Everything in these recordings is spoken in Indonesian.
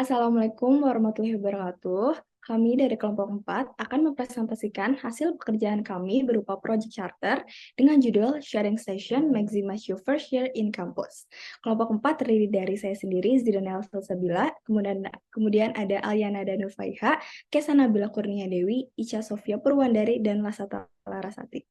Assalamualaikum warahmatullahi wabarakatuh. Kami dari kelompok 4 akan mempresentasikan hasil pekerjaan kami berupa project charter dengan judul Sharing Session Maximize Your First Year in Campus. Kelompok 4 terdiri dari saya sendiri, Zidanel Salsabila, kemudian ada Aliana Danufaiha, Kesa Nabila Kurnia Dewi, Ica Sofia Purwandari, dan Lasata Larasati.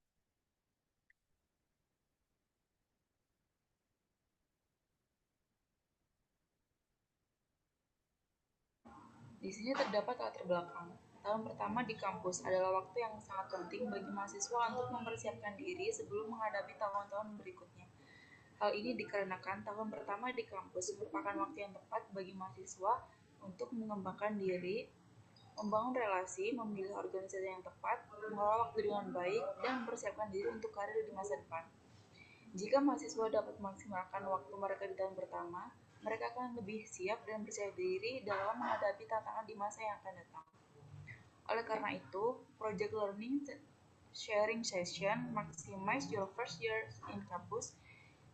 Di sini terdapat latar belakang. Tahun pertama di kampus adalah waktu yang sangat penting bagi mahasiswa untuk mempersiapkan diri sebelum menghadapi tahun-tahun berikutnya. Hal ini dikarenakan tahun pertama di kampus merupakan waktu yang tepat bagi mahasiswa untuk mengembangkan diri, membangun relasi, memilih organisasi yang tepat, mengelola waktu dengan baik, dan mempersiapkan diri untuk karir di masa depan. Jika mahasiswa dapat memaksimalkan waktu mereka di tahun pertama, mereka akan lebih siap dan percaya diri dalam menghadapi tantangan di masa yang akan datang. Oleh karena itu, Project Learning Sharing Session Maximize Your First Year in Campus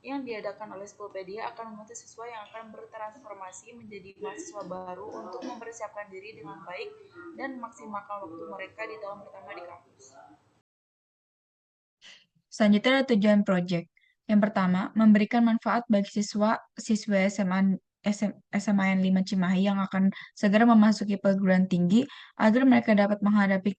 yang diadakan oleh Skopedia akan membantu siswa yang akan bertransformasi menjadi mahasiswa baru untuk mempersiapkan diri dengan baik dan memaksimalkan waktu mereka di tahun pertama di kampus. Selanjutnya ada tujuan proyek. Yang pertama, memberikan manfaat bagi siswa SMA n 5 Cimahi yang akan segera memasuki perguruan tinggi agar mereka dapat menghadapi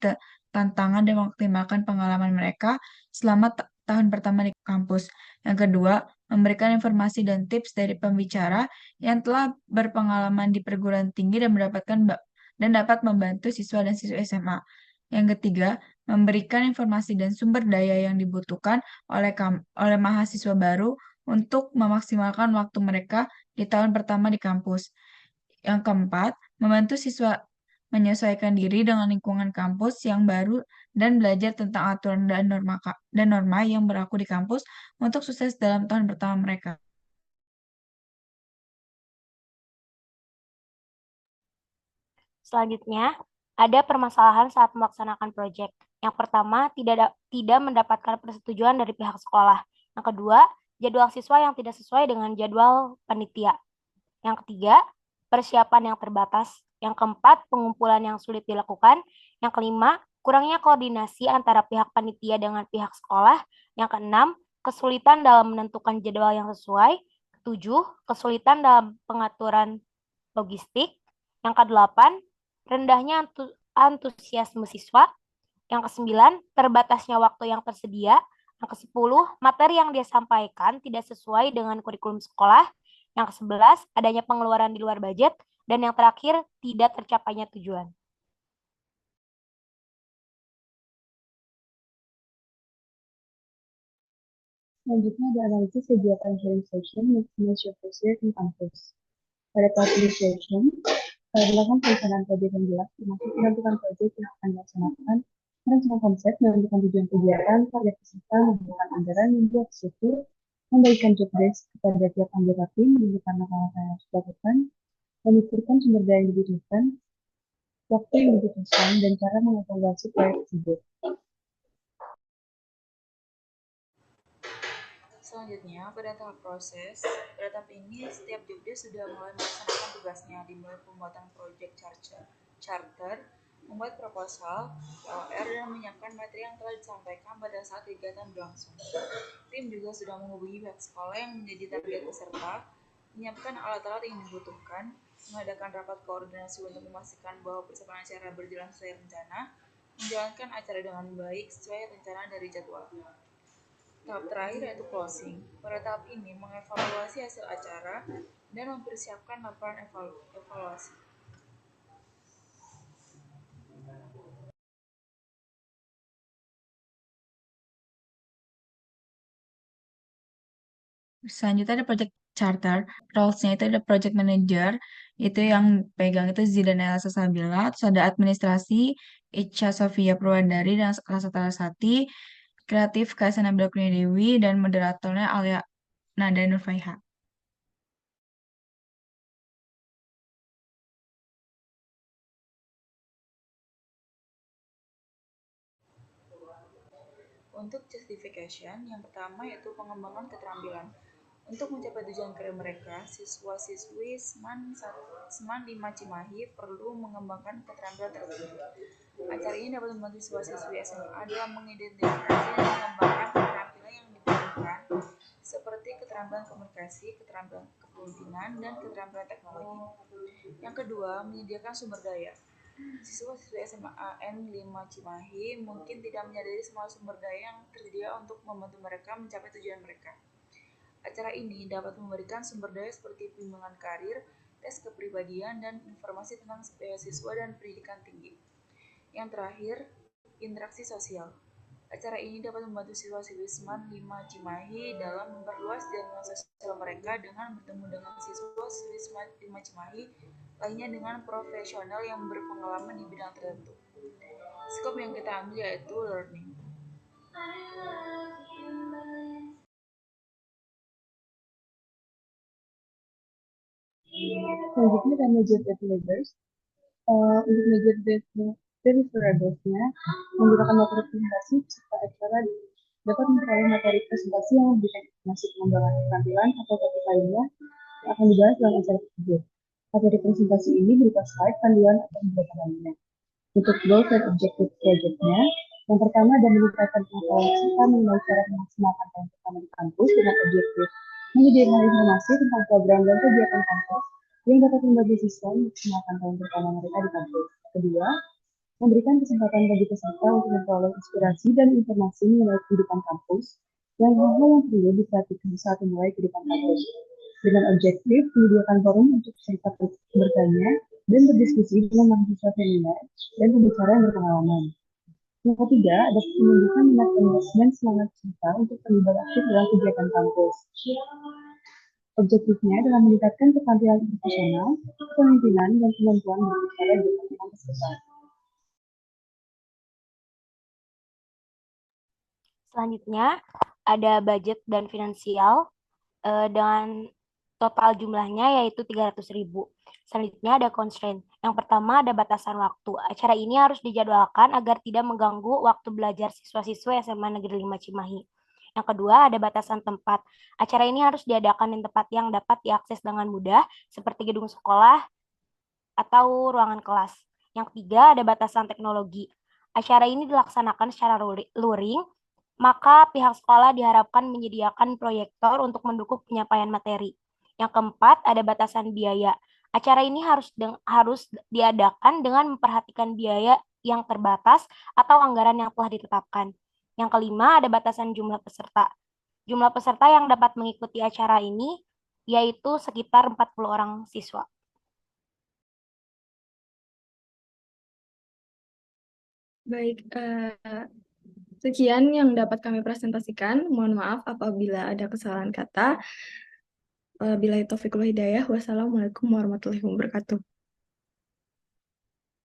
tantangan dan mengoptimalkan pengalaman mereka selama tahun pertama di kampus. Yang kedua, memberikan informasi dan tips dari pembicara yang telah berpengalaman di perguruan tinggi dan dapat membantu siswa dan siswa SMA. Yang ketiga, memberikan informasi dan sumber daya yang dibutuhkan oleh mahasiswa baru untuk memaksimalkan waktu mereka di tahun pertama di kampus. Yang keempat, membantu siswa menyesuaikan diri dengan lingkungan kampus yang baru dan belajar tentang aturan dan norma yang berlaku di kampus untuk sukses dalam tahun pertama mereka. Selanjutnya, ada permasalahan saat melaksanakan proyek. Yang pertama, tidak mendapatkan persetujuan dari pihak sekolah. Yang kedua, jadwal siswa yang tidak sesuai dengan jadwal panitia. Yang ketiga, persiapan yang terbatas. Yang keempat, pengumpulan yang sulit dilakukan. Yang kelima, kurangnya koordinasi antara pihak panitia dengan pihak sekolah. Yang keenam, kesulitan dalam menentukan jadwal yang sesuai. Ketujuh, kesulitan dalam pengaturan logistik. Yang kedelapan, rendahnya antusiasme siswa. Yang kesembilan, terbatasnya waktu yang tersedia. Yang kesepuluh, materi yang dia sampaikan tidak sesuai dengan kurikulum sekolah. Yang ke-11, adanya pengeluaran di luar budget. Dan yang terakhir, tidak tercapainya tujuan. Selanjutnya ada analisis kegiatan sharing session Maximize Your First Year in Campus. Pada tahap initiation, dilakukan perencanaan proyek yang jelas, termasuk menentukan proyek yang akan dilaksanakan, merancang konsep, menentukan tujuan kegiatan, target peserta, menentukan anggaran, membuat struktur, membagikan job desk kepada tiap anggota tim, menentukan langkah-langkah yang harus dilakukan, memikirkan sumber daya yang dibutuhkan, waktu yang dibutuhkan, dan cara mengevaluasi proyek tersebut. Selanjutnya, pada tahap ini setiap jobdesk sudah mulai melaksanakan tugasnya, dimulai pembuatan proyek charter, membuat proposal, OR, dan menyiapkan materi yang telah disampaikan pada saat kegiatan berlangsung. Tim juga sudah menghubungi pihak sekolah yang menjadi target peserta, menyiapkan alat-alat yang dibutuhkan, mengadakan rapat koordinasi untuk memastikan bahwa persiapan acara berjalan sesuai rencana, menjalankan acara dengan baik sesuai rencana dari jadwal. Tahap terakhir yaitu closing. Pada tahap ini mengevaluasi hasil acara dan mempersiapkan laporan evaluasi. Selanjutnya ada project charter. Roles-nya itu ada project manager, itu yang pegang itu Zidanela Sasabila, terus ada administrasi, Ica Sofia Purwandari dan Rasa Tarasati, kreatif Kaisa Nabila Kurnia Dewi, dan moderatornya Alia Nada Nurfaiha. Untuk justification, yang pertama yaitu pengembangan keterampilan. Untuk mencapai tujuan karir mereka, siswa-siswi Seman 5 Cimahi perlu mengembangkan keterampilan tertentu. Acara ini dapat membantu siswa-siswi SMA dalam mengidentifikasi dan mengembangkan keterampilan yang dibutuhkan, seperti keterampilan komunikasi, keterampilan kepemimpinan, dan keterampilan teknologi. Yang kedua, menyediakan sumber daya. Siswa-siswi SMA AN 5 Cimahi mungkin tidak menyadari semua sumber daya yang tersedia untuk membantu mereka mencapai tujuan mereka. Acara ini dapat memberikan sumber daya seperti bimbingan karir, tes kepribadian, dan informasi tentang beasiswa dan pendidikan tinggi. Yang terakhir, interaksi sosial. Acara ini dapat membantu siswa-siswi Seman 5 Cimahi dalam memperluas jaringan sosial mereka dengan bertemu dengan siswa-siswi Seman 5 Cimahi lainnya dengan profesional yang berpengalaman di bidang tertentu. Skop yang kita ambil yaitu learning. Selanjutnya ada major deliverables. Untuk major deliverables-nya menggunakan materi presentasi serta acara dapat memperoleh materi presentasi yang memberikan informasi pengembangan keterampilan atau topik lainnya yang akan dibahas dalam acara tersebut. Materi presentasi ini berupa slide, panduan, atau beberapa lainnya. Untuk goals dan objektif project-nya, yang pertama adalah meningkatkan pengetahuan serta mengenai cara memaksimalkan tahun pertama di kampus dengan objektif menyediakan informasi tentang program dan kegiatan kampus yang dapat membantu siswa memaksimalkan tahun pertama mereka di kampus. Kedua, memberikan kesempatan bagi peserta untuk memperoleh inspirasi dan informasi mengenai kehidupan kampus dan hal-hal yang perlu diperhatikan saat memulai kehidupan kampus. Dengan objektif menyediakan forum untuk peserta bertanya dan berdiskusi dengan mahasiswa senior dan pembicara yang berpengalaman. Yang ketiga, ada menunjukkan minat dan semangat peserta untuk terlibat aktif dalam kegiatan kampus. Objektifnya adalah meningkatkan keterampilan profesional, kepemimpinan, dan kemampuan berbicara di depan peserta. Selanjutnya ada budget dan finansial dengan total jumlahnya yaitu 300.000. Selanjutnya ada constraint. Yang pertama ada batasan waktu. Acara ini harus dijadwalkan agar tidak mengganggu waktu belajar siswa-siswa SMA Negeri 5 Cimahi. Yang kedua ada batasan tempat. Acara ini harus diadakan di tempat yang dapat diakses dengan mudah seperti gedung sekolah atau ruangan kelas. Yang ketiga ada batasan teknologi. Acara ini dilaksanakan secara luring, maka pihak sekolah diharapkan menyediakan proyektor untuk mendukung penyampaian materi. Yang keempat, ada batasan biaya. Acara ini harus diadakan dengan memperhatikan biaya yang terbatas atau anggaran yang telah ditetapkan. Yang kelima, ada batasan jumlah peserta. Jumlah peserta yang dapat mengikuti acara ini yaitu sekitar 40 orang siswa. Baik, sekian yang dapat kami presentasikan. Mohon maaf apabila ada kesalahan kata. Wabillahi taufiq wal hidayah. Wassalamualaikum warahmatullahi wabarakatuh.